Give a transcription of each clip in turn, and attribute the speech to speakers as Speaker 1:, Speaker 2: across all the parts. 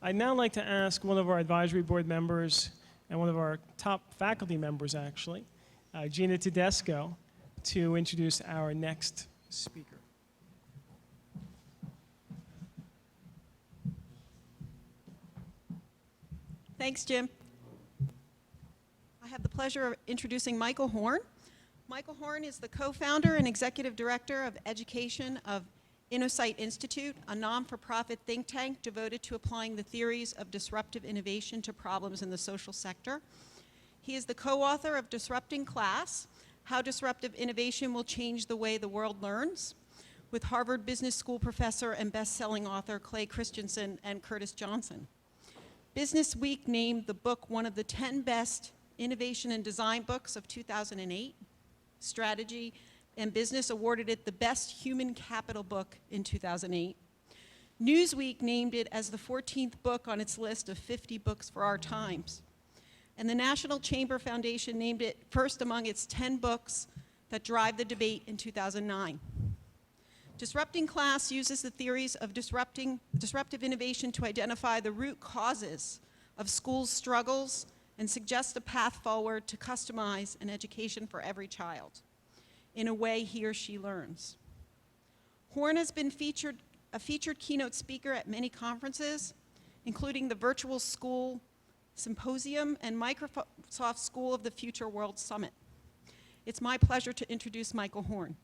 Speaker 1: I'd now like to ask one of our advisory board members and one of our top faculty members, actually, Gina Tedesco, to introduce our next speaker.
Speaker 2: Thanks, Jim. I have the pleasure of introducing Michael Horn. Michael Horn is the co-founder and executive director of education of Innosight Institute, a non-for-profit think tank devoted to applying the theories of disruptive innovation to problems in the social sector. He is the co-author of Disrupting Class, How Disruptive Innovation Will Change the Way the World Learns, with Harvard Business School professor and best-selling author Clay Christensen and Curtis Johnson. BusinessWeek named the book one of the 10 best innovation and design books of 2008. Strategy and Business awarded it the best human capital book in 2008. Newsweek named it as the 14th book on its list of 50 books for our times. And the National Chamber Foundation named it first among its 10 books that drive the debate in 2009. Disrupting Class uses the theories of disruptive innovation to identify the root causes of schools' struggles and suggest a path forward to customize an education for every child in a way he or she learns. Horn has been a featured keynote speaker at many conferences, including the Virtual School Symposium and Microsoft School of the Future World Summit. It's my pleasure to introduce Michael Horn.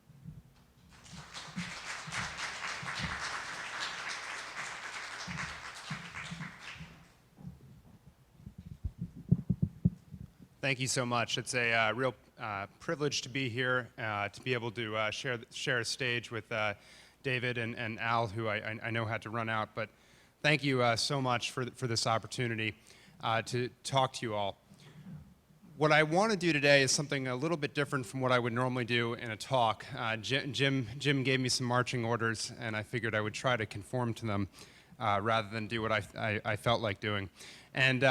Speaker 3: Thank you so much. It's a real privilege to be here, to be able to share a stage with David and Al, who I know had to run out. But thank you so much for this opportunity to talk to you all. What I want to do today is something a little bit different from what I would normally do in a talk. Jim gave me some marching orders, and I figured I would try to conform to them rather than do what I felt like doing. And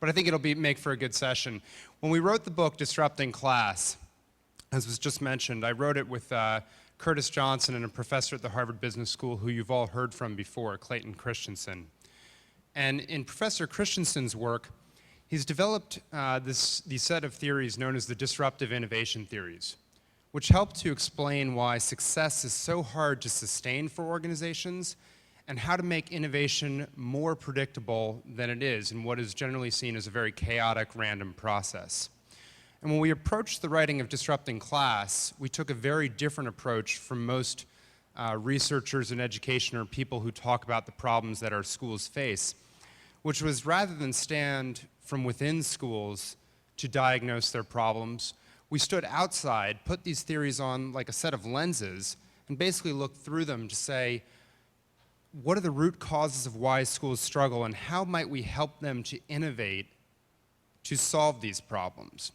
Speaker 3: but I think it'll make for a good session. When we wrote the book, Disrupting Class, as was just mentioned, I wrote it with Curtis Johnson and a professor at the Harvard Business School who you've all heard from before, Clayton Christensen. And in Professor Christensen's work, he's developed these set of theories known as the Disruptive Innovation theories, which help to explain why success is so hard to sustain for organizations and how to make innovation more predictable than it is in what is generally seen as a very chaotic, random process. And when we approached the writing of Disrupting Class, we took a very different approach from most researchers in education or people who talk about the problems that our schools face, which was rather than stand from within schools to diagnose their problems, we stood outside, put these theories on like a set of lenses, and basically looked through them to say, what are the root causes of why schools struggle, and how might we help them to innovate to solve these problems?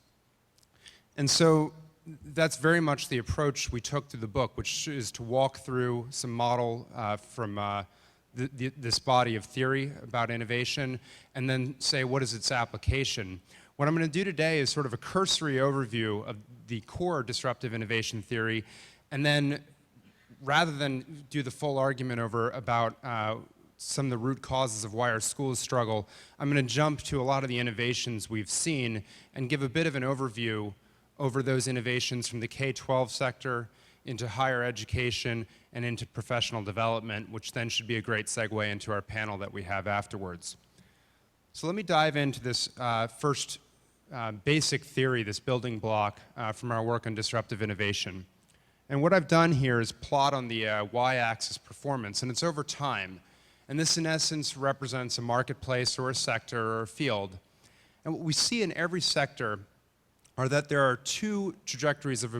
Speaker 3: And so that's very much the approach we took to the book, which is to walk through some model from this body of theory about innovation, and then say, what is its application? What I'm going to do today is sort of a cursory overview of the core disruptive innovation theory, and then rather than do the full argument about some of the root causes of why our schools struggle, I'm going to jump to a lot of the innovations we've seen and give a bit of an overview over those innovations from the K-12 sector into higher education and into professional development, which then should be a great segue into our panel that we have afterwards. So let me dive into this first basic theory, this building block from our work on disruptive innovation. And what I've done here is plot on the y-axis performance, and it's over time. And this, in essence, represents a marketplace or a sector or a field. And what we see in every sector are that there are two trajectories of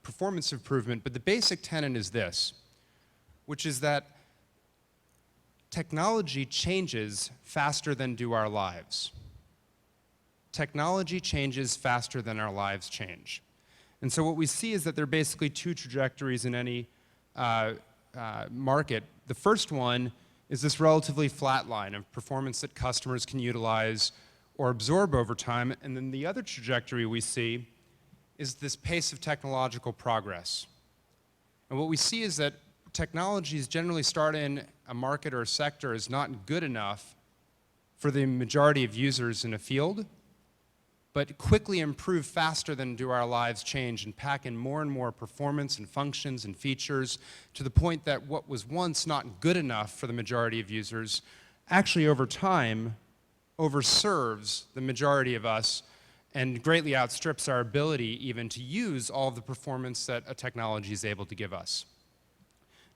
Speaker 3: performance improvement, but the basic tenet is this, which is that technology changes faster than do our lives. Technology changes faster than our lives change. And so what we see is that there are basically two trajectories in any market. The first one is this relatively flat line of performance that customers can utilize or absorb over time. And then the other trajectory we see is this pace of technological progress. And what we see is that technologies generally start in a market or a sector is not good enough for the majority of users in a field, but quickly improve faster than do our lives change and pack in more and more performance and functions and features to the point that what was once not good enough for the majority of users actually over time overserves the majority of us and greatly outstrips our ability even to use all of the performance that a technology is able to give us.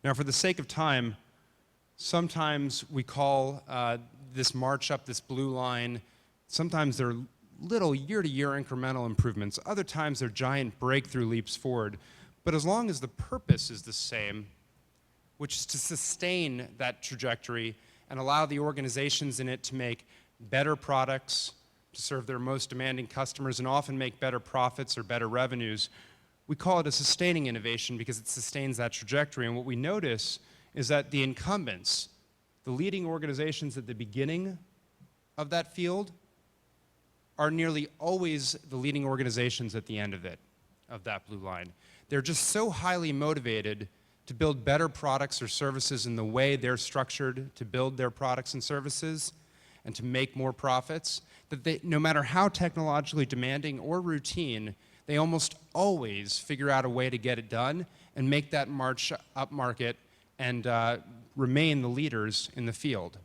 Speaker 3: Now, for the sake of time, sometimes we call this march up this blue line, sometimes they're little year-to-year incremental improvements. Other times they're giant breakthrough leaps forward. But as long as the purpose is the same, which is to sustain that trajectory and allow the organizations in it to make better products to serve their most demanding customers and often make better profits or better revenues, we call it a sustaining innovation because it sustains that trajectory. And what we notice is that the incumbents, the leading organizations at the beginning of that field, are nearly always the leading organizations at the end of it, of that blue line. They're just so highly motivated to build better products or services in the way they're structured to build their products and services and to make more profits, that they, no matter how technologically demanding or routine, they almost always figure out a way to get it done and make that march up market and remain the leaders in the field.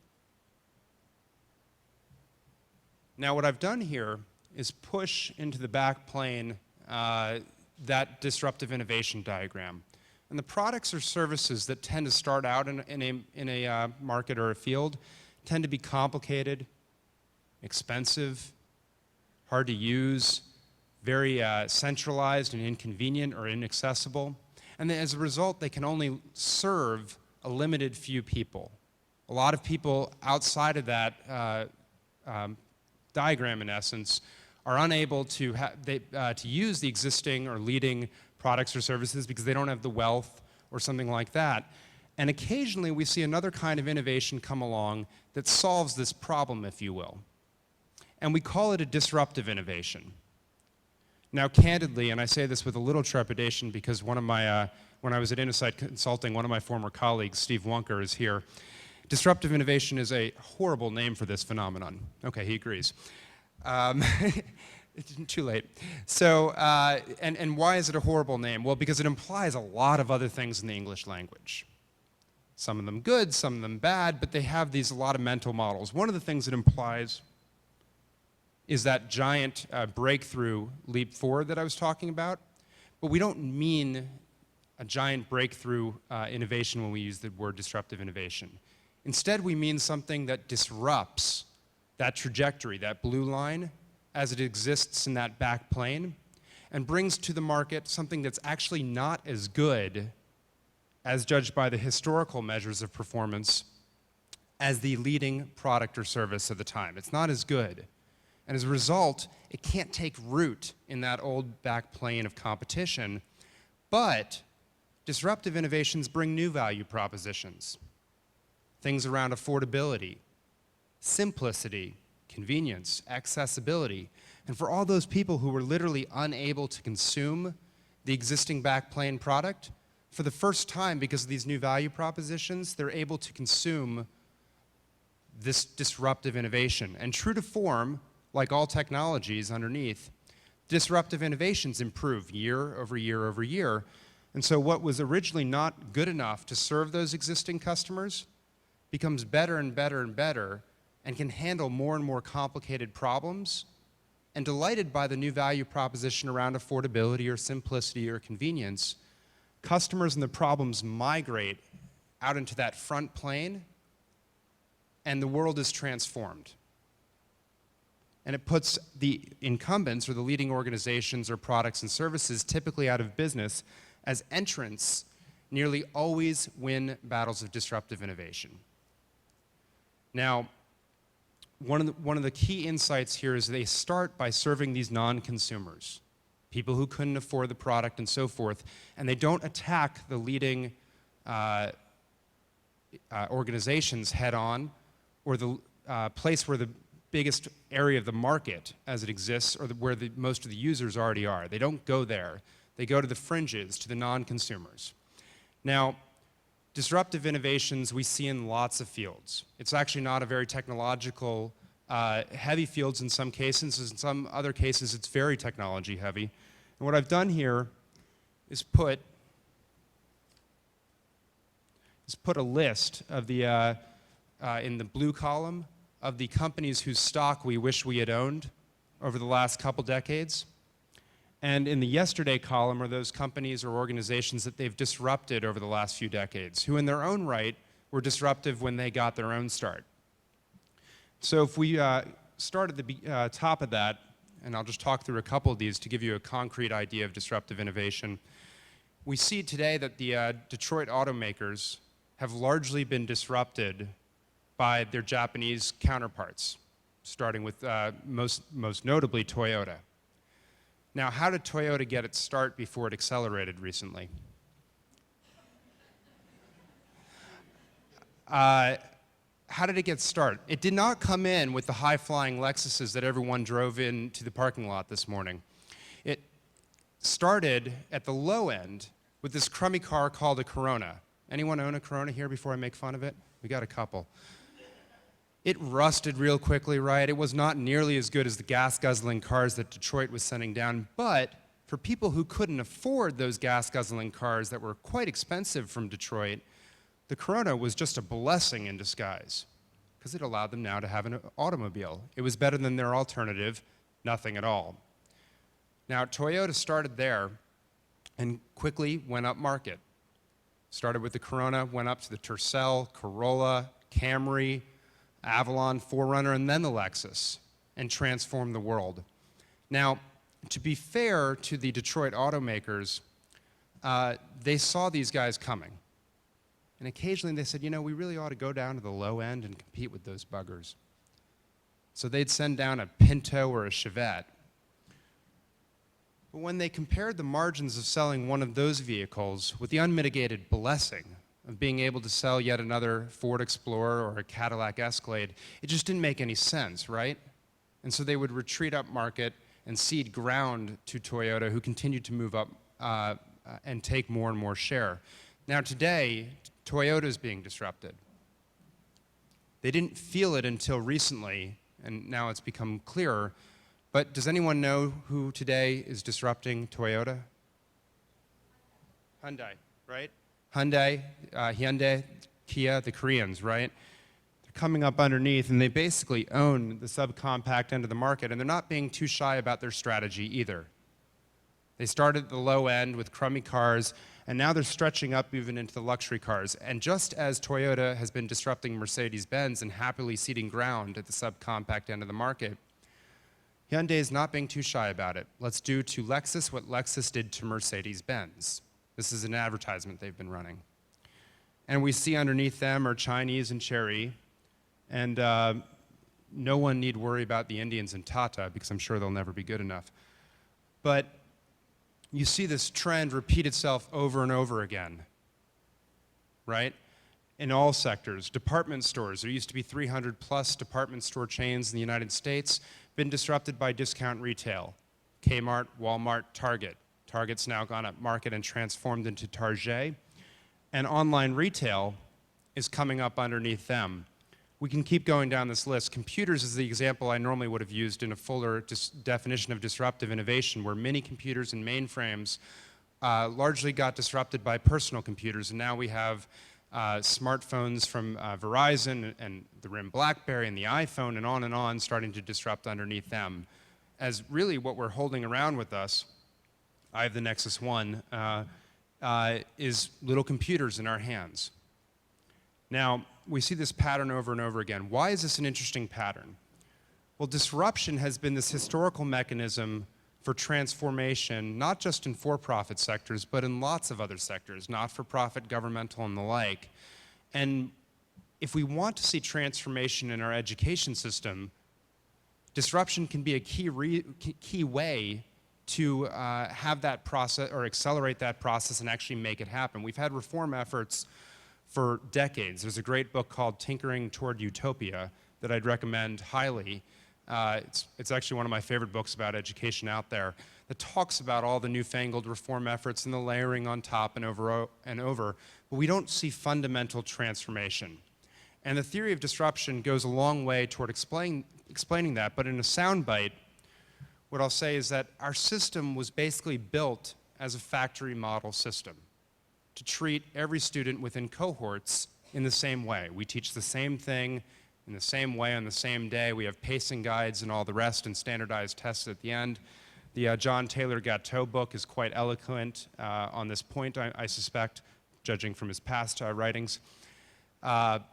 Speaker 3: Now, what I've done here is push into the back plane that disruptive innovation diagram. And the products or services that tend to start out in a market or a field tend to be complicated, expensive, hard to use, very centralized and inconvenient or inaccessible. And then as a result, they can only serve a limited few people. A lot of people outside of that diagram, in essence, are unable to use the existing or leading products or services because they don't have the wealth or something like that. And occasionally we see another kind of innovation come along that solves this problem, if you will. And we call it a disruptive innovation. Now, candidly, and I say this with a little trepidation because one of my, when I was at Innosight Consulting, one of my former colleagues, Steve Wunker, is here. Disruptive innovation is a horrible name for this phenomenon. Okay, he agrees. It's too late. So, and why is it a horrible name? Well, because it implies a lot of other things in the English language. Some of them good, some of them bad, but they have a lot of mental models. One of the things it implies is that giant breakthrough leap forward that I was talking about, but we don't mean a giant breakthrough innovation when we use the word disruptive innovation. Instead, we mean something that disrupts that trajectory, that blue line, as it exists in that back plane, and brings to the market something that's actually not as good, as judged by the historical measures of performance, as the leading product or service of the time. It's not as good. And as a result, it can't take root in that old back plane of competition, but disruptive innovations bring new value propositions. Things around affordability, simplicity, convenience, accessibility. And for all those people who were literally unable to consume the existing backplane product, for the first time, because of these new value propositions, they're able to consume this disruptive innovation. And true to form, like all technologies underneath, disruptive innovations improve year over year over year. And so what was originally not good enough to serve those existing customers becomes better and better and better and can handle more and more complicated problems. And delighted by the new value proposition around affordability or simplicity or convenience, customers and the problems migrate out into that front plane, and the world is transformed. And it puts the incumbents or the leading organizations or products and services typically out of business, as entrants nearly always win battles of disruptive innovation. Now, one of the key insights here is they start by serving these non-consumers, people who couldn't afford the product and so forth, and they don't attack the leading organizations head-on or the place where the biggest area of the market as it exists or where most of the users already are. They don't go there. They go to the fringes, to the non-consumers. Now, disruptive innovations we see in lots of fields. It's actually not a very technological heavy fields in some cases. In some other cases, it's very technology heavy. And what I've done here is put a list of the, in the blue column, of the companies whose stock we wish we had owned over the last couple decades. And in the yesterday column are those companies or organizations that they've disrupted over the last few decades, who in their own right were disruptive when they got their own start. So if we start at the top of that, and I'll just talk through a couple of these to give you a concrete idea of disruptive innovation, we see today that the Detroit automakers have largely been disrupted by their Japanese counterparts, starting with most notably Toyota. Now, how did Toyota get its start before it accelerated recently? How did it get started? It did not come in with the high-flying Lexuses that everyone drove into the parking lot this morning. It started at the low end with this crummy car called a Corona. Anyone own a Corona here before I make fun of it? We got a couple. It rusted real quickly, right? It was not nearly as good as the gas-guzzling cars that Detroit was sending down, but for people who couldn't afford those gas-guzzling cars that were quite expensive from Detroit, the Corona was just a blessing in disguise because it allowed them now to have an automobile. It was better than their alternative, nothing at all. Now, Toyota started there and quickly went up market. Started with the Corona, went up to the Tercel, Corolla, Camry, Avalon, 4Runner, and then the Lexus, and transformed the world. Now, to be fair to the Detroit automakers, they saw these guys coming. And occasionally they said, you know, we really ought to go down to the low end and compete with those buggers. So they'd send down a Pinto or a Chevette. But when they compared the margins of selling one of those vehicles with the unmitigated blessing of being able to sell yet another Ford Explorer or a Cadillac Escalade, it just didn't make any sense, right? And so they would retreat up market and cede ground to Toyota, who continued to move up and take more and more share. Now today, Toyota is being disrupted. They didn't feel it until recently, and now it's become clearer. But does anyone know who today is disrupting Toyota? Hyundai, right? Hyundai, Kia, the Koreans, right? They're coming up underneath, and they basically own the subcompact end of the market, and they're not being too shy about their strategy either. They started at the low end with crummy cars, and now they're stretching up even into the luxury cars. And just as Toyota has been disrupting Mercedes-Benz and happily ceding ground at the subcompact end of the market, Hyundai is not being too shy about it. Let's do to Lexus what Lexus did to Mercedes-Benz. This is an advertisement they've been running. And we see underneath them are Chinese and Chery, and no one need worry about the Indians and Tata, because I'm sure they'll never be good enough. But you see this trend repeat itself over and over again, right? In all sectors. Department stores, there used to be 300 plus department store chains in the United States, been disrupted by discount retail. Kmart, Walmart, Target. Target's now gone up market and transformed into Target. And online retail is coming up underneath them. We can keep going down this list. Computers is the example I normally would have used in a fuller definition of disruptive innovation, where mini computers and mainframes largely got disrupted by personal computers, and now we have smartphones from Verizon and the RIM BlackBerry and the iPhone and on starting to disrupt underneath them. As really what we're holding around with us, I have the Nexus 1, is little computers in our hands. Now, we see this pattern over and over again. Why is this an interesting pattern? Well, disruption has been this historical mechanism for transformation, not just in for-profit sectors, but in lots of other sectors, not-for-profit, governmental, and the like. And if we want to see transformation in our education system, disruption can be a key way to have that process or accelerate that process and actually make it happen. We've had reform efforts for decades. There's a great book called Tinkering Toward Utopia that I'd recommend highly It's actually one of my favorite books about education out there that talks about all the newfangled reform efforts and the layering on top and over, but we don't see fundamental transformation. And the theory of disruption goes a long way toward explaining that, but in a soundbite, what I'll say is that our system was basically built as a factory model system to treat every student within cohorts in the same way. We teach the same thing in the same way on the same day. We have pacing guides and all the rest and standardized tests at the end. The John Taylor Gatto book is quite eloquent on this point, I suspect, judging from his past writings. And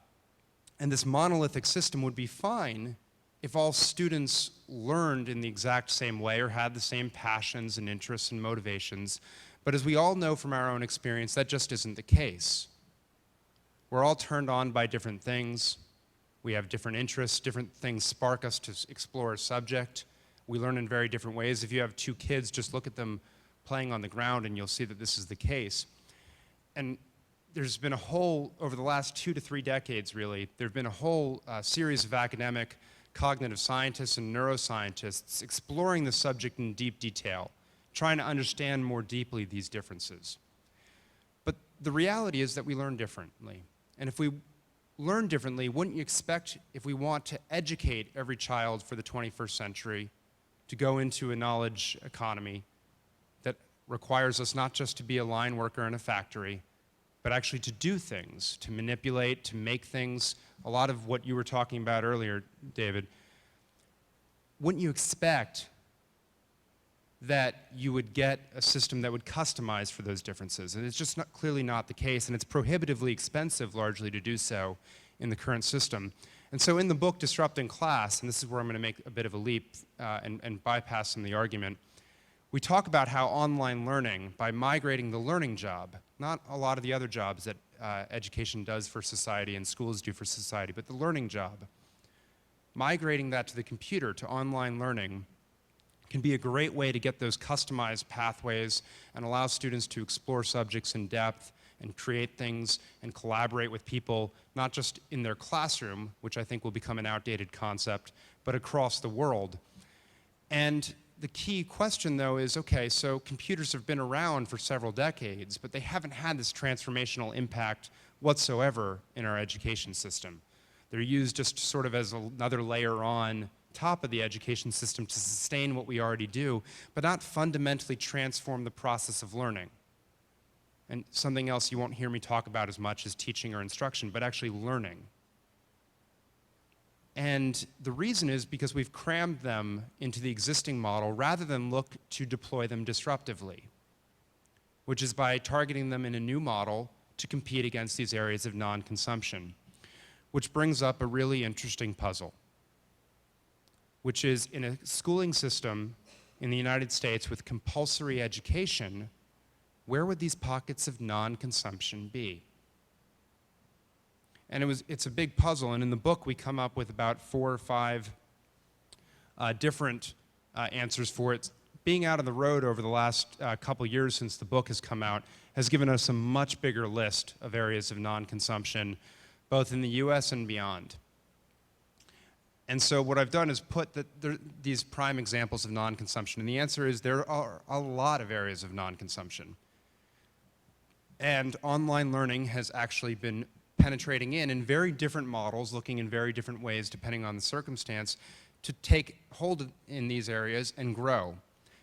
Speaker 3: this monolithic system would be fine if all students learned in the exact same way or had the same passions and interests and motivations. But as we all know from our own experience, that just isn't the case. We're all turned on by different things. We have different interests. Different things spark us to explore a subject. We learn in very different ways. If you have two kids, just look at them playing on the ground and you'll see that this is the case. And there's been a whole, over the last 2 to 3 decades really, there have been a whole series of academic cognitive scientists and neuroscientists exploring the subject in deep detail, trying to understand more deeply these differences. But the reality is that we learn differently. And if we learn differently, wouldn't you expect, if we want to educate every child for the 21st century, to go into a knowledge economy that requires us not just to be a line worker in a factory, but actually to do things, to manipulate, to make things, a lot of what you were talking about earlier, David. Wouldn't you expect that you would get a system that would customize for those differences? And it's just clearly not the case, and it's prohibitively expensive largely to do so in the current system. And so in the book Disrupting Class, and this is where I'm going to make a bit of a leap and bypass some of the argument, we talk about how online learning, by migrating the learning job, not a lot of the other jobs that education does for society and schools do for society, but the learning job, migrating that to the computer, to online learning, can be a great way to get those customized pathways and allow students to explore subjects in depth and create things and collaborate with people, not just in their classroom, which I think will become an outdated concept, but across the world. And the key question, though, is, okay, so computers have been around for several decades, but they haven't had this transformational impact whatsoever in our education system. They're used just sort of as another layer on top of the education system to sustain what we already do, but not fundamentally transform the process of learning. And something else you won't hear me talk about as much as teaching or instruction, but actually learning. And the reason is because we've crammed them into the existing model rather than look to deploy them disruptively, which is by targeting them in a new model to compete against these areas of non-consumption, which brings up a really interesting puzzle, which is in a schooling system in the United States with compulsory education, where would these pockets of non-consumption be? And it's a big puzzle, and in the book we come up with about 4 or 5 different answers for it. Being out on the road over the last couple years since the book has come out has given us a much bigger list of areas of non-consumption, both in the US and beyond. And so what I've done is put these prime examples of non-consumption, and the answer is there are a lot of areas of non-consumption. And online learning has actually been penetrating in very different models, looking in very different ways depending on the circumstance, to take hold in these areas and grow.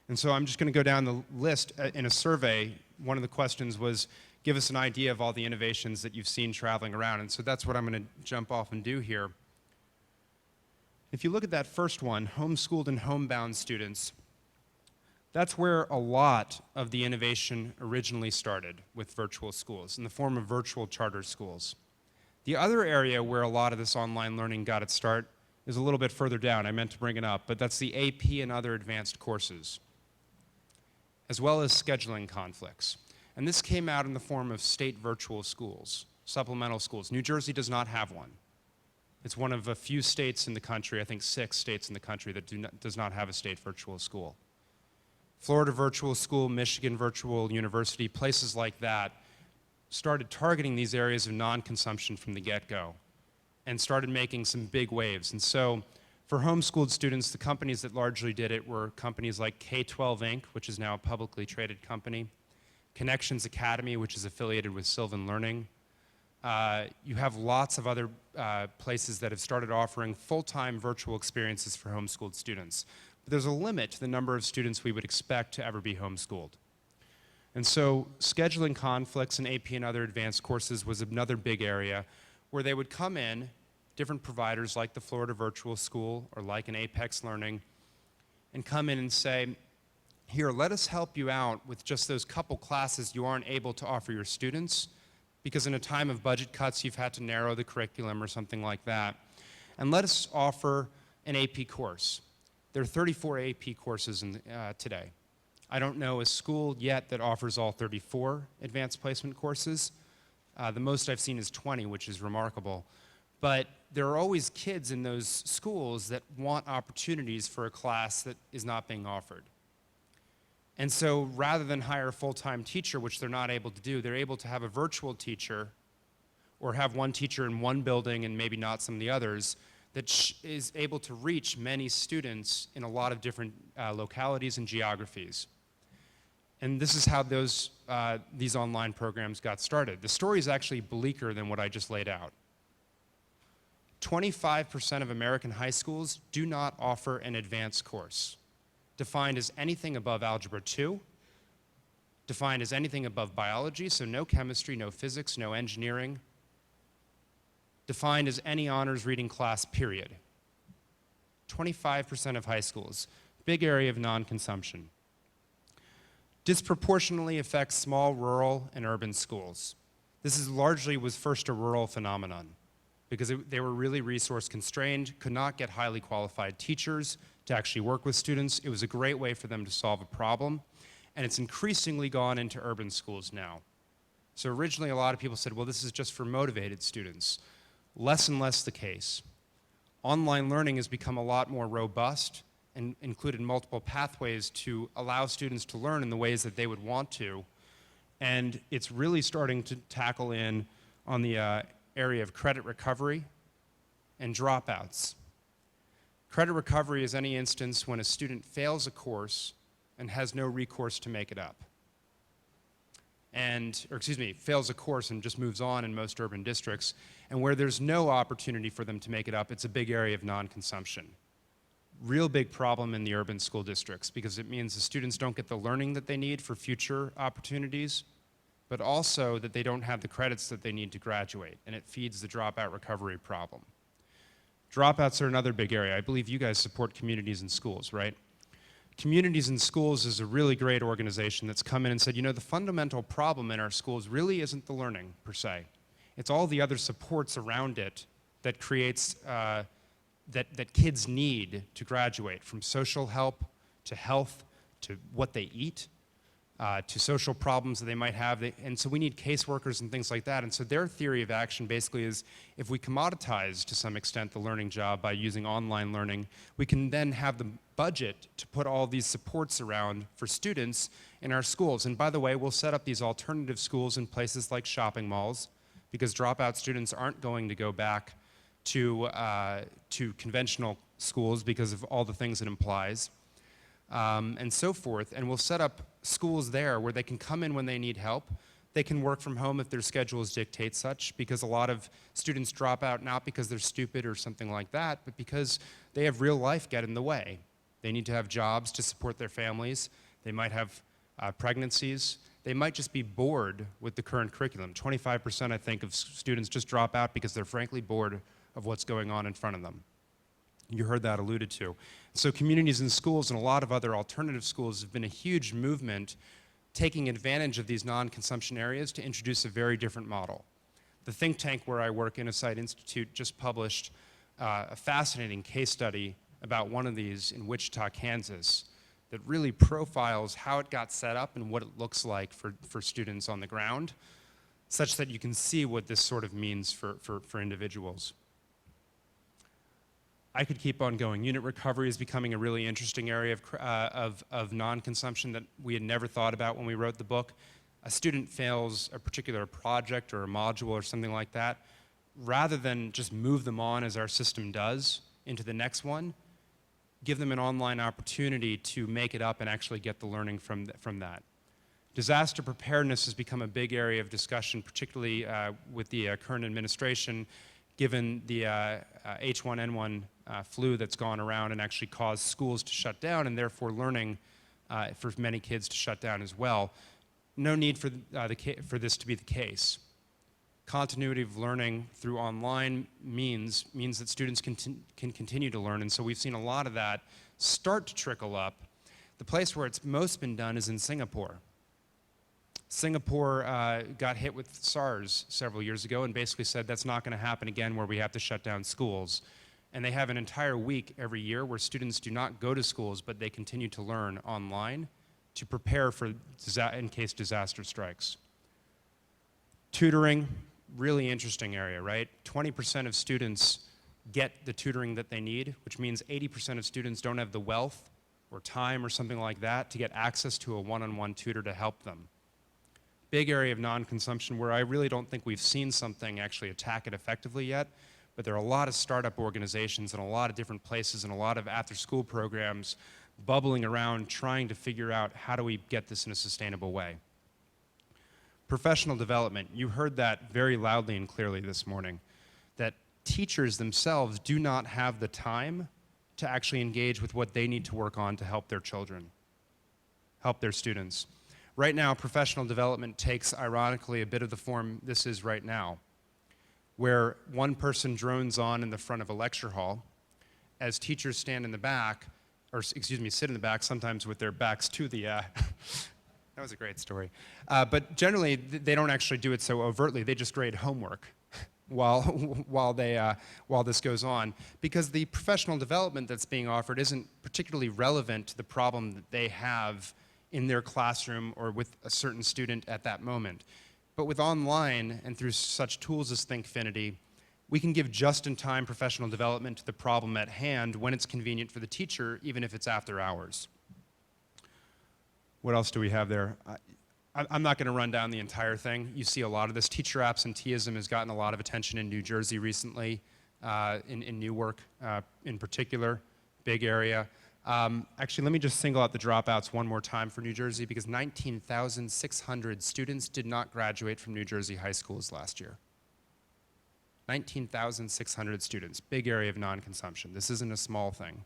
Speaker 3: And so I'm just going to go down the list. In a survey, one of the questions was, give us an idea of all the innovations that you've seen traveling around. And so that's what I'm going to jump off and do here. If you look at that first one, homeschooled and homebound students, that's where a lot of the innovation originally started with virtual schools, in the form of virtual charter schools. The other area where a lot of this online learning got its start is a little bit further down. I meant to bring it up, but that's the AP and other advanced courses, as well as scheduling conflicts. And this came out in the form of state virtual schools, supplemental schools. New Jersey does not have one. It's one of a few states in the country, I think 6 states in the country, that does not have a state virtual school. Florida Virtual School, Michigan Virtual University, places like that started targeting these areas of non-consumption from the get-go and started making some big waves. And so For homeschooled students, the companies that largely did it were companies like K-12 Inc., which is now a publicly traded company, Connections Academy, which is affiliated with Sylvan Learning. You have lots of other places that have started offering full-time virtual experiences for homeschooled students. But there's a limit to the number of students we would expect to ever be homeschooled. And so scheduling conflicts in AP and other advanced courses was another big area where they would come in, different providers like the Florida Virtual School or like an Apex Learning, and come in and say, here, let us help you out with just those couple classes you aren't able to offer your students, because in a time of budget cuts, you've had to narrow the curriculum or something like that. And let us offer an AP course. There are 34 AP courses today. I don't know a school yet that offers all 34 advanced placement courses. The most I've seen is 20, which is remarkable. But there are always kids in those schools that want opportunities for a class that is not being offered. And so rather than hire a full-time teacher, which they're not able to do, they're able to have a virtual teacher or have one teacher in one building and maybe not some of the others that is able to reach many students in a lot of different localities and geographies. And this is how these online programs got started. The story is actually bleaker than what I just laid out. 25% of American high schools do not offer an advanced course, defined as anything above Algebra 2, defined as anything above biology, so no chemistry, no physics, no engineering, defined as any honors reading class, period. 25% of high schools, big area of non-consumption. Disproportionately affects small rural and urban schools. This was first a rural phenomenon because they were really resource constrained, could not get highly qualified teachers to actually work with students. It was a great way for them to solve a problem, and it's increasingly gone into urban schools now. So originally a lot of people said, well, this is just for motivated students. Less and less the case. Online learning has become a lot more robust and included multiple pathways to allow students to learn in the ways that they would want to. And it's really starting to tackle in on the area of credit recovery and dropouts. Credit recovery is any instance when a student fails a course and has no recourse to make it up. Fails a course and just moves on in most urban districts. And where there's no opportunity for them to make it up, it's a big area of non-consumption. Real big problem in the urban school districts because it means the students don't get the learning that they need for future opportunities, but also that they don't have the credits that they need to graduate, and it feeds the dropout recovery problem. Dropouts are another big area. I believe you guys support communities and schools, right? Communities and Schools is a really great organization that's come in and said, you know, the fundamental problem in our schools really isn't the learning per se. It's all the other supports around it that creates, that kids need to graduate, from social help to health to what they eat, to social problems that they might have. And so we need caseworkers and things like that. And so their theory of action basically is if we commoditize to some extent the learning job by using online learning, we can then have the budget to put all these supports around for students in our schools. And by the way, we'll set up these alternative schools in places like shopping malls because dropout students aren't going to go back to conventional schools because of all the things it implies. And so forth, and we'll set up schools there where they can come in when they need help. They can work from home if their schedules dictate such, because a lot of students drop out not because they're stupid or something like that, but because they have real life get in the way. They need to have jobs to support their families. They might have pregnancies. They might just be bored with the current curriculum. 25%, I think, of students just drop out because they're frankly bored of what's going on in front of them. You heard that alluded to. So communities and schools and a lot of other alternative schools have been a huge movement taking advantage of these non-consumption areas to introduce a very different model. The think tank where I work, Innosight Institute, just published a fascinating case study about one of these in Wichita, Kansas, that really profiles how it got set up and what it looks like for students on the ground, such that you can see what this sort of means for individuals. I could keep on going. Unit recovery is becoming a really interesting area of non-consumption that we had never thought about when we wrote the book. A student fails a particular project or a module or something like that. Rather than just move them on as our system does, into the next one, give them an online opportunity to make it up and actually get the learning from that. Disaster preparedness has become a big area of discussion, particularly with the current administration, given the H1N1 flu that's gone around and actually caused schools to shut down, and therefore learning for many kids to shut down as well. No need for this to be the case. Continuity of learning through online means that students can continue to learn, and so we've seen a lot of that start to trickle up. The place where it's most been done is in Singapore. Singapore got hit with SARS several years ago and basically said that's not going to happen again, where we have to shut down schools. And they have an entire week every year where students do not go to schools, but they continue to learn online to prepare for in case disaster strikes. Tutoring, really interesting area, right? 20% of students get the tutoring that they need, which means 80% of students don't have the wealth or time or something like that to get access to a one-on-one tutor to help them. Big area of non-consumption where I really don't think we've seen something actually attack it effectively yet, but there are a lot of startup organizations and a lot of different places and a lot of after-school programs bubbling around trying to figure out how do we get this in a sustainable way. Professional development, you heard that very loudly and clearly this morning, that teachers themselves do not have the time to actually engage with what they need to work on to help their children, help their students. Right now, professional development takes, ironically, a bit of the form this is right now, where one person drones on in the front of a lecture hall as teachers stand in the back, or excuse me, sit in the back, sometimes with their backs to the, that was a great story. But generally, they don't actually do it so overtly. They just grade homework while this goes on, because the professional development that's being offered isn't particularly relevant to the problem that they have in their classroom or with a certain student at that moment. But with online and through such tools as Thinkfinity, we can give just-in-time professional development to the problem at hand when it's convenient for the teacher, even if it's after hours. What else do we have there? I'm not going to run down the entire thing. You see a lot of this. Teacher absenteeism has gotten a lot of attention in New Jersey recently, in Newark in particular, big area. Actually, let me just single out the dropouts one more time for New Jersey, because 19,600 students did not graduate from New Jersey high schools last year. 19,600 students, big area of non-consumption. This isn't a small thing.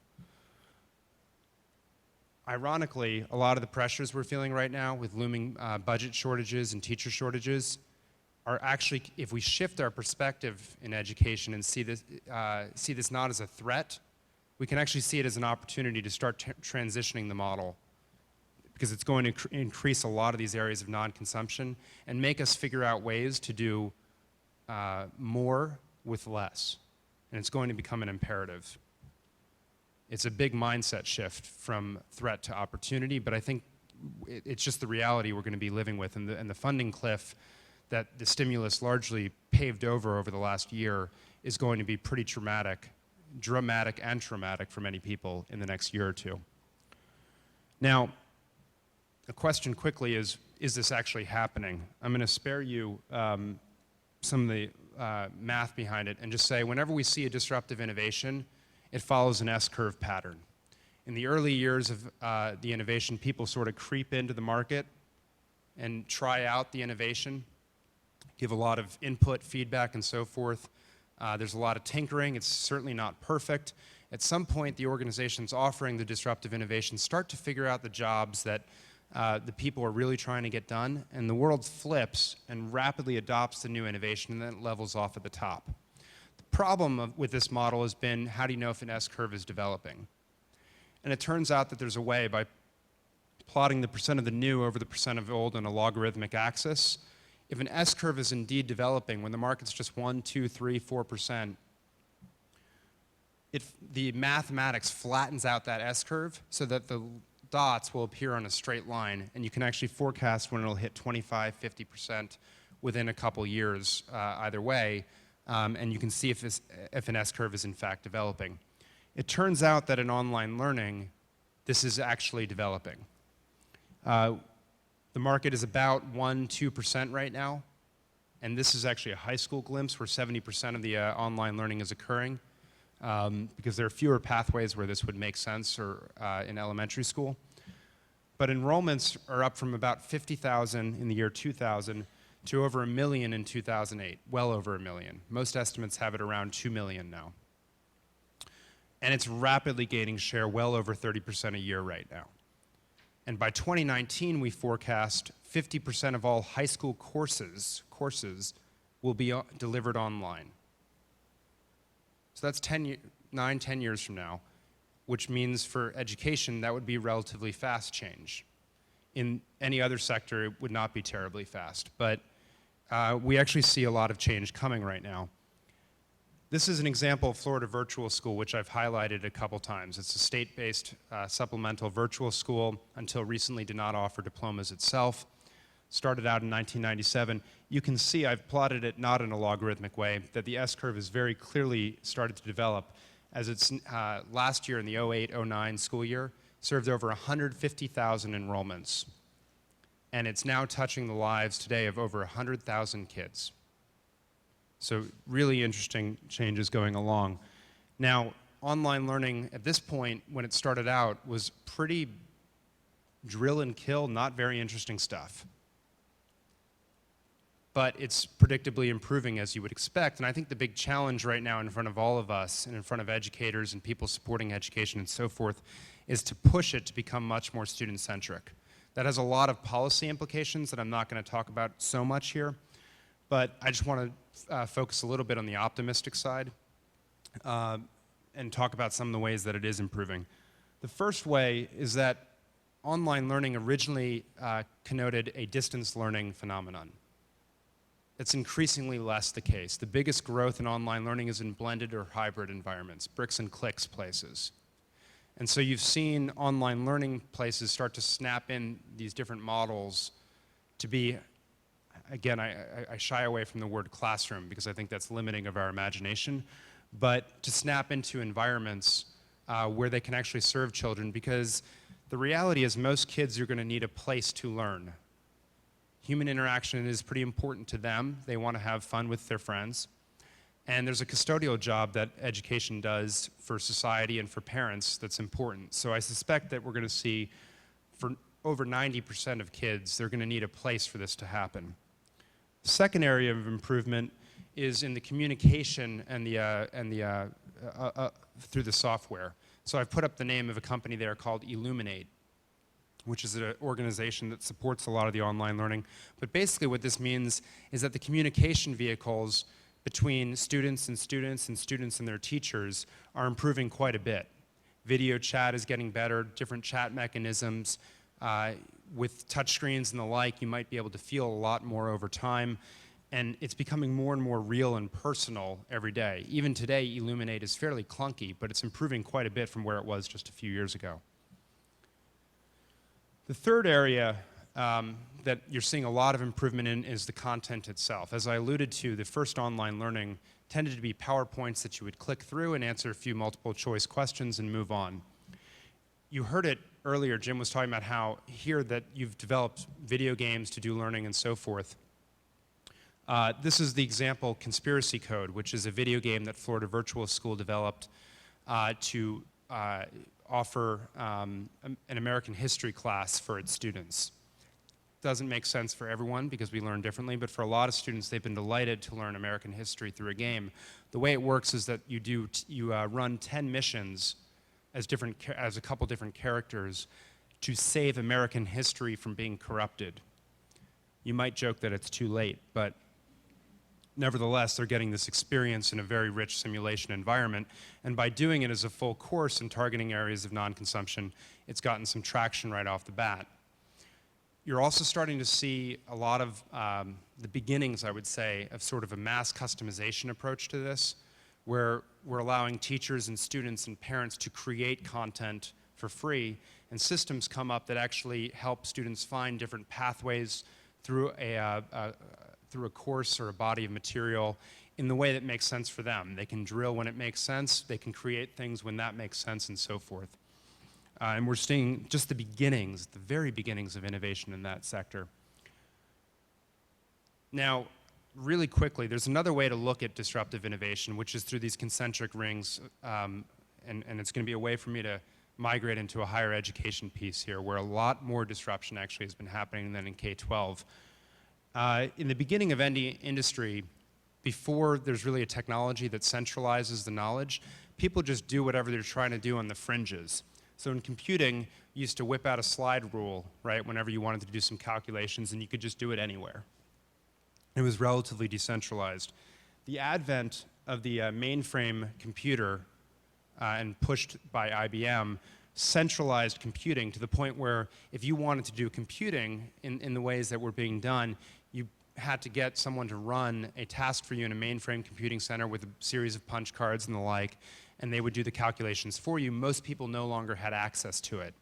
Speaker 3: Ironically, a lot of the pressures we're feeling right now with looming budget shortages and teacher shortages are actually, if we shift our perspective in education and see this not as a threat, we can actually see it as an opportunity to start transitioning the model, because it's going to increase a lot of these areas of non-consumption and make us figure out ways to do more with less. And it's going to become an imperative. It's a big mindset shift from threat to opportunity, but I think it's just the reality we're going to be living with. And the funding cliff that the stimulus largely paved over the last year is going to be pretty dramatic and traumatic for many people in the next year or two. Now, the question quickly is this actually happening? I'm going to spare you some of the math behind it and just say, whenever we see a disruptive innovation, it follows an S-curve pattern. In the early years of the innovation, people sort of creep into the market and try out the innovation, give a lot of input, feedback, and so forth. There's a lot of tinkering. It's certainly not perfect. At some point, the organizations offering the disruptive innovation start to figure out the jobs that the people are really trying to get done, and the world flips and rapidly adopts the new innovation, and then it levels off at the top. The problem with this model has been, how do you know if an S-curve is developing? And it turns out that there's a way, by plotting the percent of the new over the percent of old on a logarithmic axis. If an S-curve is indeed developing, when the market's just 1, 2, 3, 4%, the mathematics flattens out that S-curve so that the dots will appear on a straight line, and you can actually forecast when it'll hit 25, 50% within a couple years either way, and you can see if an S-curve is in fact developing. It turns out that in online learning, this is actually developing. The market is about 1, 2% right now, and this is actually a high school glimpse where 70% of the online learning is occurring. because there are fewer pathways where this would make sense or in elementary school. But enrollments are up from about 50,000 in the year 2000 to over 1 million in 2008, well over 1 million. Most estimates have it around 2 million now. And it's rapidly gaining share, well over 30% a year right now. And by 2019, we forecast 50% of all high school courses will be delivered online. So that's 9, 10 years from now, which means for education, that would be relatively fast change. In any other sector, it would not be terribly fast. But we actually see a lot of change coming right now. This is an example of Florida Virtual School, which I've highlighted a couple times. It's a state-based supplemental virtual school, until recently did not offer diplomas itself. Started out in 1997. You can see I've plotted it not in a logarithmic way, that the S-curve is very clearly started to develop, as it's last year in the 08-09 school year, served over 150,000 enrollments. And it's now touching the lives today of over 100,000 kids. So really interesting changes going along. Now, online learning at this point, when it started out, was pretty drill and kill, not very interesting stuff. But it's predictably improving, as you would expect. And I think the big challenge right now in front of all of us and in front of educators and people supporting education and so forth is to push it to become much more student-centric. That has a lot of policy implications that I'm not going to talk about so much here. But I just want to focus a little bit on the optimistic side and talk about some of the ways that it is improving. The first way is that online learning originally connoted a distance learning phenomenon. It's increasingly less the case. The biggest growth in online learning is in blended or hybrid environments, bricks and clicks places. And so you've seen online learning places start to snap in these different models to be, again, I shy away from the word classroom because I think that's limiting of our imagination, but to snap into environments where they can actually serve children, because the reality is most kids are going to need a place to learn. Human interaction is pretty important to them. They want to have fun with their friends. And there's a custodial job that education does for society and for parents that's important. So I suspect that we're going to see, for over 90% of kids, they're going to need a place for this to happen. The second area of improvement is in the communication and through the software. So I've put up the name of a company there called Illuminate, which is an organization that supports a lot of the online learning. But basically what this means is that the communication vehicles between students and students and students and their teachers are improving quite a bit. Video chat is getting better, different chat mechanisms. With touchscreens and the like, you might be able to feel a lot more over time. And it's becoming more and more real and personal every day. Even today, Illuminate is fairly clunky, but it's improving quite a bit from where it was just a few years ago. The third area that you're seeing a lot of improvement in is the content itself. As I alluded to, the first online learning tended to be PowerPoints that you would click through and answer a few multiple choice questions and move on. You heard it earlier, Jim was talking about how here that you've developed video games to do learning and so forth. This is the example Conspiracy Code, which is a video game that Florida Virtual School developed to offer an American history class for its students. Doesn't make sense for everyone because we learn differently, but for a lot of students, they've been delighted to learn American history through a game. The way it works is that you run 10 missions as a couple different characters to save American history from being corrupted. You might joke that it's too late, but nevertheless, they're getting this experience in a very rich simulation environment, and by doing it as a full course and targeting areas of non-consumption, it's gotten some traction right off the bat. You're also starting to see a lot of the beginnings, I would say, of sort of a mass customization approach to this, where we're allowing teachers and students and parents to create content for free, and systems come up that actually help students find different pathways through a course or a body of material in the way that makes sense for them. They can drill when it makes sense, they can create things when that makes sense, and so forth. And we're seeing just the beginnings, the very beginnings of innovation in that sector. Now, really quickly, there's another way to look at disruptive innovation, which is through these concentric rings, and it's going to be a way for me to migrate into a higher education piece here, where a lot more disruption actually has been happening than in K-12. In the beginning of any industry, before there's really a technology that centralizes the knowledge, people just do whatever they're trying to do on the fringes. So in computing, you used to whip out a slide rule, right, whenever you wanted to do some calculations, and you could just do it anywhere. It was relatively decentralized. The advent of the mainframe computer and pushed by IBM centralized computing to the point where if you wanted to do computing in the ways that were being done, you had to get someone to run a task for you in a mainframe computing center with a series of punch cards and the like, and they would do the calculations for you. Most people no longer had access to it.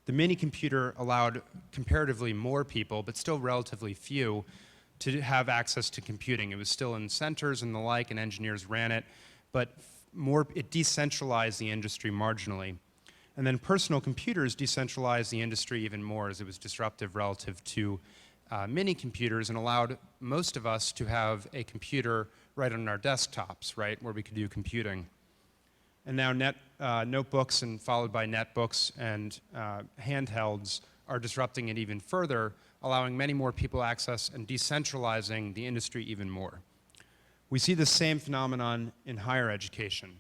Speaker 3: The mini computer allowed comparatively more people, but still relatively few, to have access to computing. It was still in centers and the like, and engineers ran it, but it decentralized the industry marginally. And then personal computers decentralized the industry even more, as it was disruptive relative to mini computers, and allowed most of us to have a computer right on our desktops, right, where we could do computing. And now notebooks, and followed by netbooks and handhelds, are disrupting it even further, allowing many more people access and decentralizing the industry even more. We see the same phenomenon in higher education.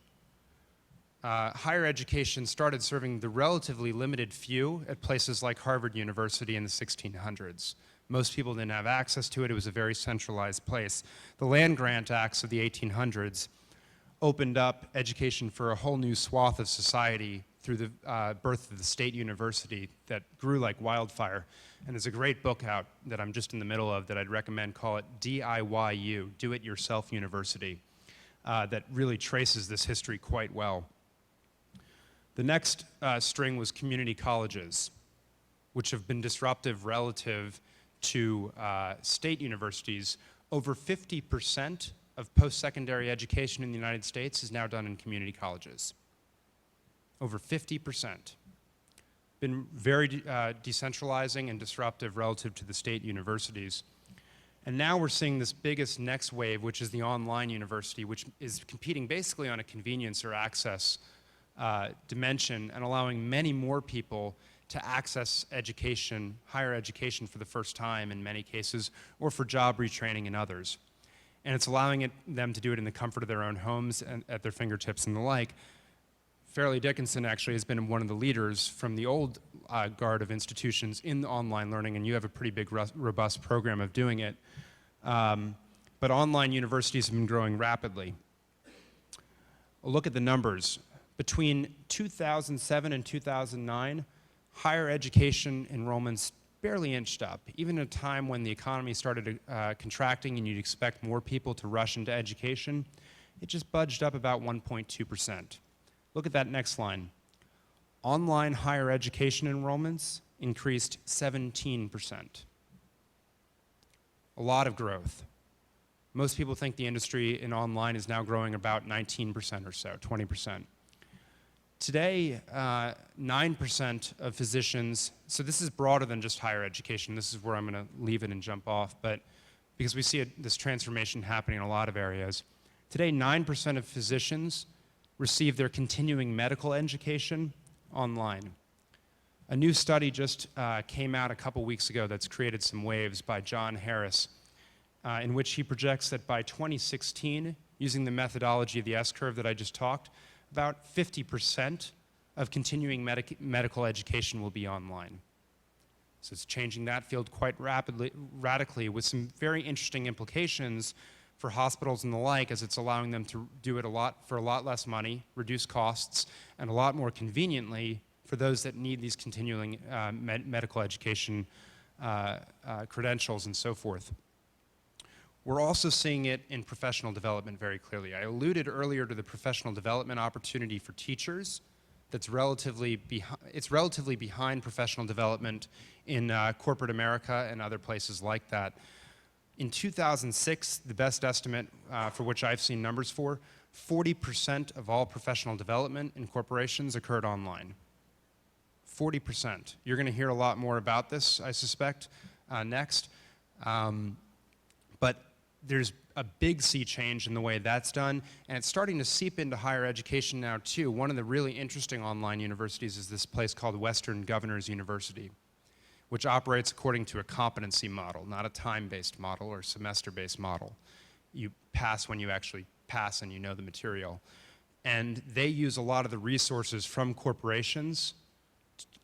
Speaker 3: Higher education started serving the relatively limited few at places like Harvard University in the 1600s. Most people didn't have access to it. It was a very centralized place. The land-grant acts of the 1800s opened up education for a whole new swath of society through the birth of the state university that grew like wildfire. And there's a great book out that I'm just in the middle of that I'd recommend, call it DIYU, Do It Yourself University, that really traces this history quite well. The next string was community colleges, which have been disruptive relative to state universities. Over 50% of post-secondary education in the United States is now done in community colleges. Over 50%. Been very decentralizing and disruptive relative to the state universities. And now we're seeing this biggest next wave, which is the online university, which is competing basically on a convenience or access dimension, and allowing many more people to access education, higher education for the first time in many cases, or for job retraining in others. And it's allowing them to do it in the comfort of their own homes and at their fingertips and the like. Fairleigh Dickinson actually has been one of the leaders from the old guard of institutions in online learning, and you have a pretty big, robust program of doing it. But online universities have been growing rapidly. A look at the numbers. Between 2007 and 2009, higher education enrollments barely inched up. Even at a time when the economy started contracting and you'd expect more people to rush into education, it just budged up about 1.2%. Look at that next line. Online higher education enrollments increased 17%. A lot of growth. Most people think the industry in online is now growing about 19% or so, 20%. Today, 9% of physicians, so this is broader than just higher education. This is where I'm going to leave it and jump off, but because we see this transformation happening in a lot of areas. Today, 9% of physicians receive their continuing medical education online. A new study just came out a couple weeks ago that's created some waves by John Harris, in which he projects that by 2016, using the methodology of the S-curve that I just talked, about 50% of continuing medical education will be online. So it's changing that field quite radically with some very interesting implications for hospitals and the like, as it's allowing them to do it for a lot less money, reduce costs, and a lot more conveniently for those that need these continuing medical education credentials and so forth. We're also seeing it in professional development very clearly. I alluded earlier to the professional development opportunity for teachers. It's relatively behind professional development in corporate America and other places like that. In 2006, the best estimate for which I've seen numbers for, 40% of all professional development in corporations occurred online. 40%. You're going to hear a lot more about this, I suspect, next. But there's a big sea change in the way that's done, and it's starting to seep into higher education now too. One of the really interesting online universities is this place called Western Governors University, which operates according to a competency model, not a time-based model or semester-based model. You pass when you actually pass and you know the material. And they use a lot of the resources from corporations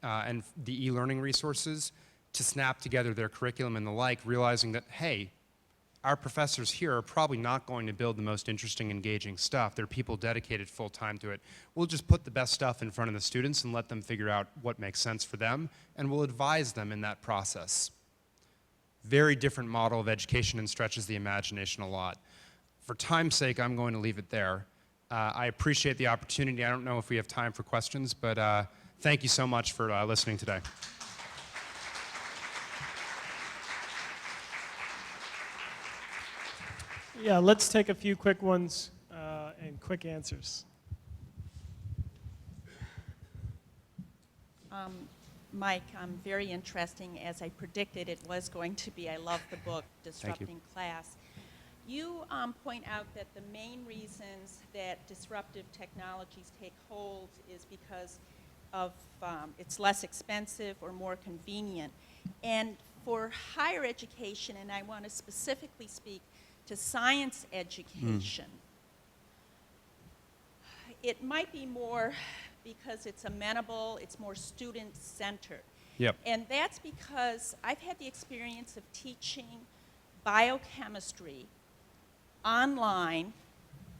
Speaker 3: and the e-learning resources to snap together their curriculum and the like, realizing that, hey, our professors here are probably not going to build the most interesting, engaging stuff. They're people dedicated full-time to it. We'll just put the best stuff in front of the students and let them figure out what makes sense for them, and we'll advise them in that process. Very different model of education and stretches the imagination a lot. For time's sake, I'm going to leave it there. I appreciate the opportunity. I don't know if we have time for questions, but thank you so much for listening today.
Speaker 1: Yeah, let's take a few quick ones and quick answers.
Speaker 4: Mike, very interesting. As I predicted it was going to be. I love the book, Disrupting Class. You point out that the main reasons that disruptive technologies take hold is because of it's less expensive or more convenient. And for higher education, and I want to specifically speak to science education, it might be more because it's amenable, it's more student-centered.
Speaker 3: Yep.
Speaker 4: And that's because I've had the experience of teaching biochemistry online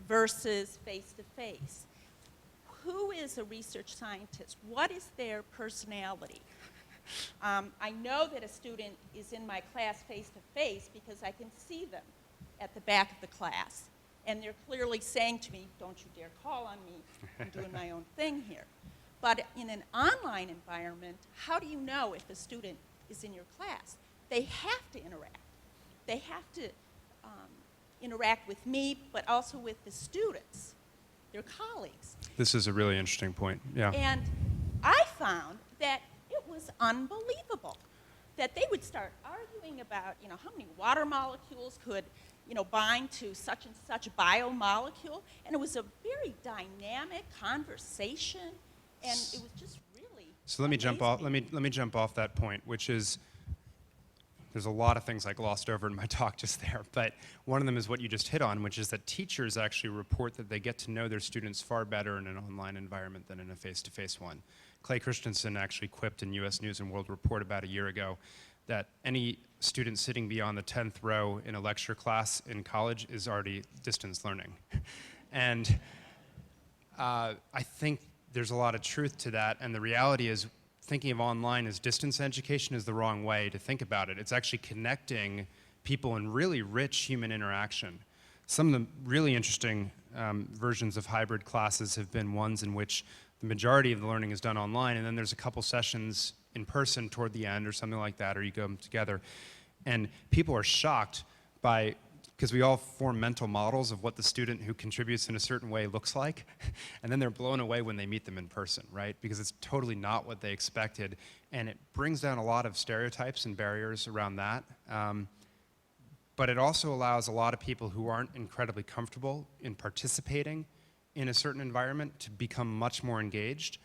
Speaker 4: versus face-to-face. Who is a research scientist? What is their personality? I know that a student is in my class face-to-face because I can see them at the back of the class. And they're clearly saying to me, don't you dare call on me, I'm doing my own thing here. But in an online environment, how do you know if a student is in your class? They have to interact. They have to interact with me, but also with the students, their colleagues.
Speaker 3: This is a really interesting point, yeah.
Speaker 4: And I found that it was unbelievable that they would start arguing about, how many water molecules could bind to such and such biomolecule, and it was a very dynamic conversation, and it was just really
Speaker 3: So let me jump off. Let me jump off that point, which is there's a lot of things I glossed over in my talk just there, but one of them is what you just hit on, which is that teachers actually report that they get to know their students far better in an online environment than in a face-to-face one. Clay Christensen actually quipped in U.S. News and World Report about a year ago that any student sitting beyond the 10th row in a lecture class in college is already distance learning. And I think there's a lot of truth to that, and the reality is thinking of online as distance education is the wrong way to think about it. It's actually connecting people in really rich human interaction. Some of the really interesting versions of hybrid classes have been ones in which the majority of the learning is done online, and then there's a couple sessions in person toward the end or something like that, or you go together. And people are shocked by, because we all form mental models of what the student who contributes in a certain way looks like, and then they're blown away when they meet them in person, right? Because it's totally not what they expected, and it brings down a lot of stereotypes and barriers around that. But it also allows a lot of people who aren't incredibly comfortable in participating in a certain environment to become much more engaged,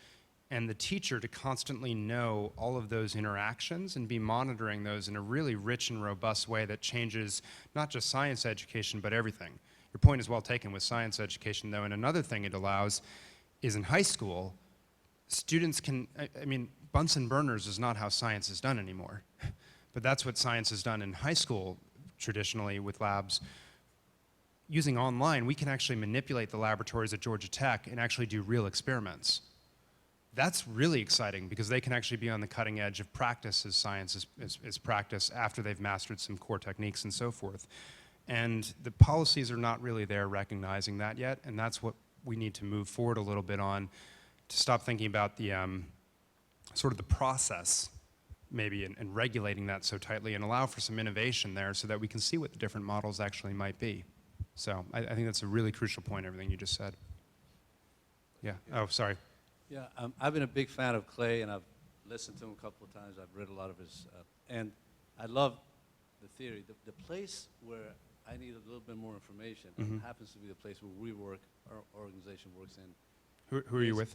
Speaker 3: and the teacher to constantly know all of those interactions and be monitoring those in a really rich and robust way that changes not just science education, but everything. Your point is well taken with science education, though, and another thing it allows is in high school, students can, I mean, Bunsen burners is not how science is done anymore, but that's what science is done in high school traditionally with labs. Using online, we can actually manipulate the laboratories at Georgia Tech and actually do real experiments. That's really exciting because they can actually be on the cutting edge of practice as science is practice after they've mastered some core techniques and so forth. And the policies are not really there recognizing that yet, and that's what we need to move forward a little bit on to stop thinking about the sort of the process maybe and regulating that so tightly and allow for some innovation there so that we can see what the different models actually might be. So I think that's a really crucial point, everything you just said. Yeah, oh, sorry.
Speaker 5: Yeah, I've been a big fan of Clay, and I've listened to him a couple of times. I've read a lot of his, and I love the theory. The place where I need a little bit more information happens to be the place where we work, our organization works in.
Speaker 3: Who are you with?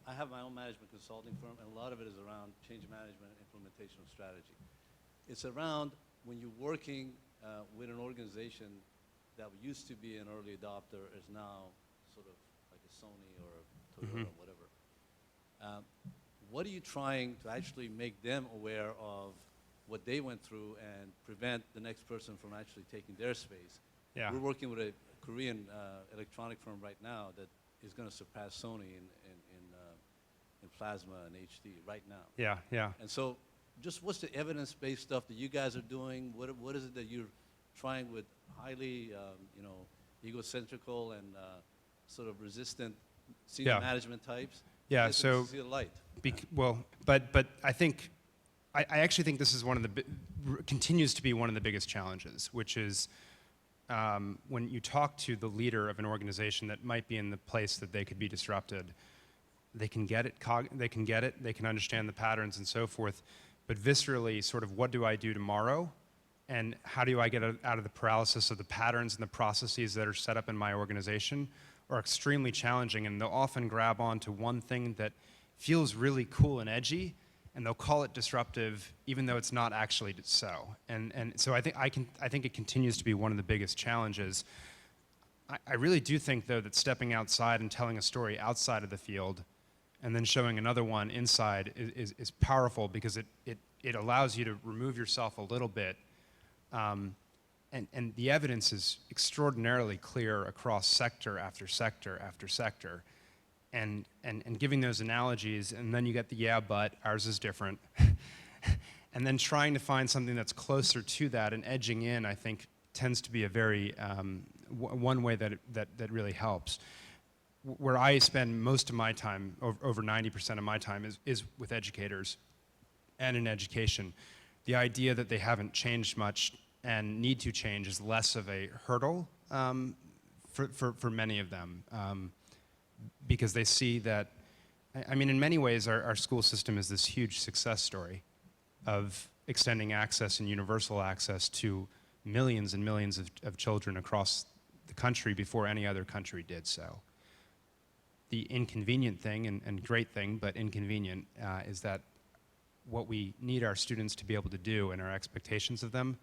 Speaker 5: I have my own management consulting firm, and a lot of it is around change management and implementation of strategy. It's around when you're working with an organization that used to be an early adopter is now sort of like a Sony or a Toyota or whatever. What are you trying to actually make them aware of what they went through and prevent the next person from actually taking their space?
Speaker 3: Yeah.
Speaker 5: We're working with a Korean electronic firm right now that is going to surpass Sony in plasma and HD right now.
Speaker 3: Yeah, yeah.
Speaker 5: And so just what's the evidence-based stuff that you guys are doing? What is it that you're trying with highly, egocentrical and sort of resistant senior management types?
Speaker 3: Yeah,
Speaker 5: Get them
Speaker 3: so
Speaker 5: to see the light.
Speaker 3: But I think I actually think this is one of the continues to be one of the biggest challenges, which is when you talk to the leader of an organization that might be in the place that they could be disrupted, they can get it, they can understand the patterns and so forth, but viscerally, sort of, what do I do tomorrow, and how do I get out of the paralysis of the patterns and the processes that are set up in my organization, are extremely challenging, and they'll often grab onto one thing that feels really cool and edgy, and they'll call it disruptive, even though it's not actually so. And so I think it continues to be one of the biggest challenges. I really do think, though, that stepping outside and telling a story outside of the field, and then showing another one inside is powerful, because it allows you to remove yourself a little bit. And the evidence is extraordinarily clear across sector after sector after sector. And giving those analogies, and then you get the yeah, but ours is different. And then trying to find something that's closer to that and edging in, I think, tends to be a very, one way that really helps. Where I spend most of my time, over 90% of my time, is with educators and in education. The idea that they haven't changed much and need to change is less of a hurdle for many of them, because they see that, I mean, in many ways, our school system is this huge success story of extending access and universal access to millions and millions of children across the country before any other country did so. The inconvenient thing, and great thing, but inconvenient, is that what we need our students to be able to do and our expectations of them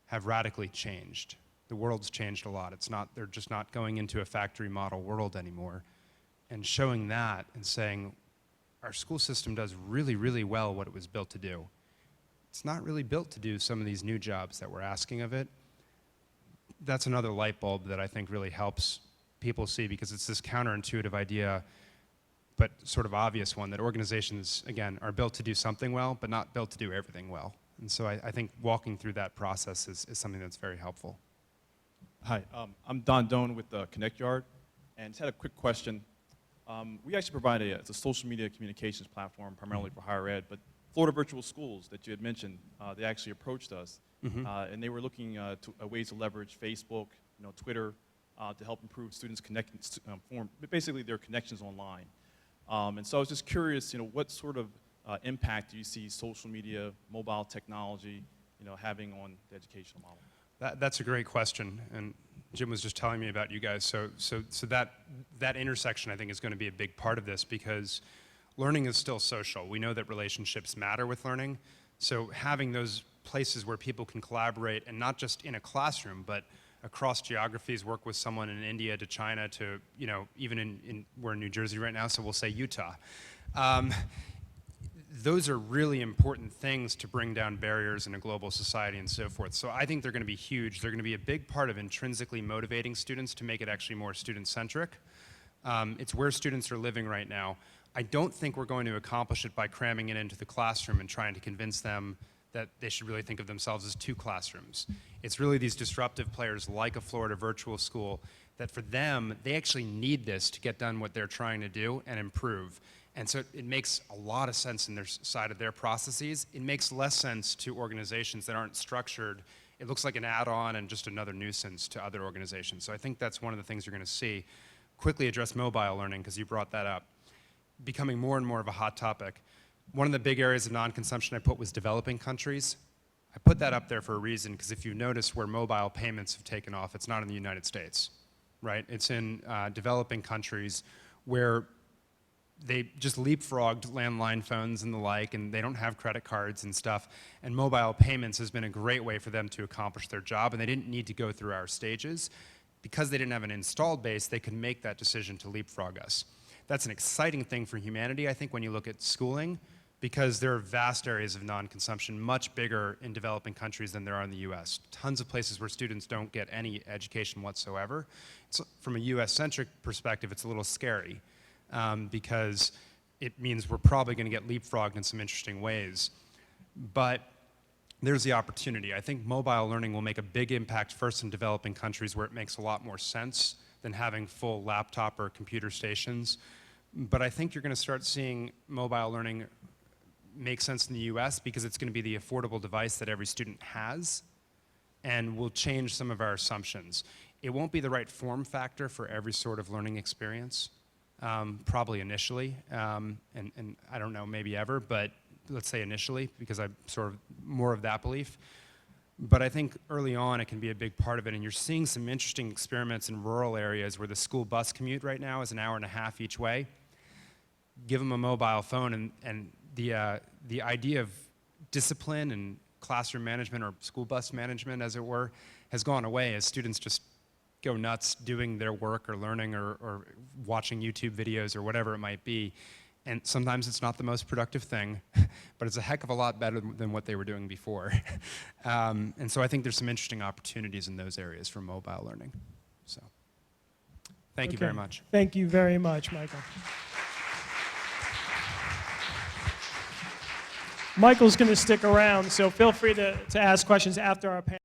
Speaker 3: have radically changed. The world's changed a lot. They're just not going into a factory model world anymore. And showing that and saying, our school system does really, really well what it was built to do. It's not really built to do some of these new jobs that we're asking of it. That's another light bulb that I think really helps people see, because it's this counterintuitive idea, but sort of obvious one, that organizations, again, are built to do something well, but not built to do everything well. And so I think walking through that process is something that's very helpful.
Speaker 6: Hi, I'm Don Doan with Connect Yard, and just had a quick question. We actually provide it's a social media communications platform primarily for higher ed, but Florida Virtual Schools that you had mentioned, they actually approached us, and they were looking to ways to leverage Facebook, Twitter, to help improve students' basically their connections online. And so I was just curious, what sort of impact do you see social media, mobile technology, having on the educational model?
Speaker 3: That's a great question, and Jim was just telling me about you guys. So that intersection, I think, is going to be a big part of this, because learning is still social. We know that relationships matter with learning. So having those places where people can collaborate, and not just in a classroom, but across geographies, work with someone in India to China to, even we're in New Jersey right now, so we'll say Utah. Those are really important things to bring down barriers in a global society and so forth. So I think they're going to be huge. They're going to be a big part of intrinsically motivating students to make it actually more student-centric. It's where students are living right now. I don't think we're going to accomplish it by cramming it into the classroom and trying to convince them that they should really think of themselves as two classrooms. It's really these disruptive players like a Florida Virtual School that, for them, they actually need this to get done what they're trying to do and improve. And so it makes a lot of sense in their side of their processes. It makes less sense to organizations that aren't structured. It looks like an add-on and just another nuisance to other organizations. So I think that's one of the things you're going to see. Quickly address mobile learning, because you brought that up. Becoming more and more of a hot topic. One of the big areas of non-consumption I put was developing countries. I put that up there for a reason, because if you notice where mobile payments have taken off, it's not in the United States, right? It's in developing countries where they just leapfrogged landline phones and the like, and they don't have credit cards and stuff. And mobile payments has been a great way for them to accomplish their job, and they didn't need to go through our stages. Because they didn't have an installed base, they could make that decision to leapfrog us. That's an exciting thing for humanity, I think, when you look at schooling, because there are vast areas of non-consumption, much bigger in developing countries than there are in the US. Tons of places where students don't get any education whatsoever. So from a US-centric perspective, it's a little scary. Because it means we're probably going to get leapfrogged in some interesting ways. But there's the opportunity. I think mobile learning will make a big impact first in developing countries where it makes a lot more sense than having full laptop or computer stations. But I think you're going to start seeing mobile learning make sense in the US because it's going to be the affordable device that every student has, and will change some of our assumptions. It won't be the right form factor for every sort of learning experience. Probably initially, and I don't know, maybe ever, but let's say initially, because I'm sort of more of that belief. But I think early on it can be a big part of it, and you're seeing some interesting experiments in rural areas where the school bus commute right now is an hour and a half each way. Give them a mobile phone, and the idea of discipline and classroom management, or school bus management as it were, has gone away as students just go nuts doing their work or learning or watching YouTube videos or whatever it might be. And sometimes it's not the most productive thing, but it's a heck of a lot better than what they were doing before. And so I think there's some interesting opportunities in those areas for mobile learning. So thank you very much.
Speaker 1: Thank you very much, Michael. Michael's going to stick around, so feel free to ask questions after our panel.